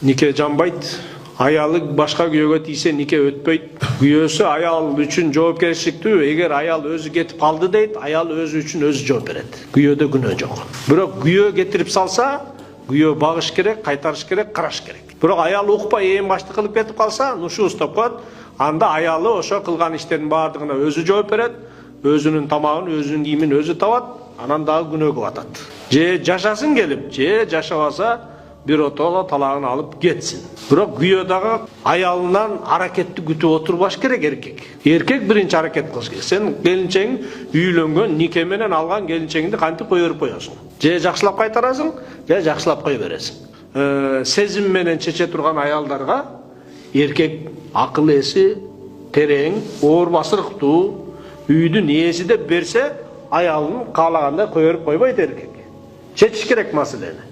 Нике жанбайт. Ayalı başka kүйöөгө тийсе нике өтпөйт. Күйөөсү аял үчүн жоопкерчиликтүү. Эгер аял өзү кетип калды дейт, аял өзү үчүн өзү жооп берет. Күйөөдө күнөө жок. Бирок күйөө кетирип салса, күйөө багыш керек, кайтарыш керек, караш керек. Бирок аял укпай эң башты кылып кетип калса, нушу устоп коет. Анда аялы ошо кылган иштердин баардыгына өзү жооп берет. Өзүнүн тамагын, өзүнүн кийимин өзү табат. Анан дагы күнөөгө батат. Же жашасын келип, же жашабаса bir otala talağını alıp geçsin. Bırak güyodağı ayalından hareketli gütü oturbaş gerek erkek. Erkek birinci hareket kılış gerek. Sen gelinçeğin üylөнгөн, nikemenen algan gelinçeğini kanti koyup koyasın. Je жақсылап kaytarasın, je жақсылап koyu veresin. Sezim menen çeçe turgan ayaldarga erkek akıl esi, tereң, oor basırıktуу, üydün iyesi de berse ayalını kalaganda koyup koybaydı erkek. Çeçiş gerek masaleni.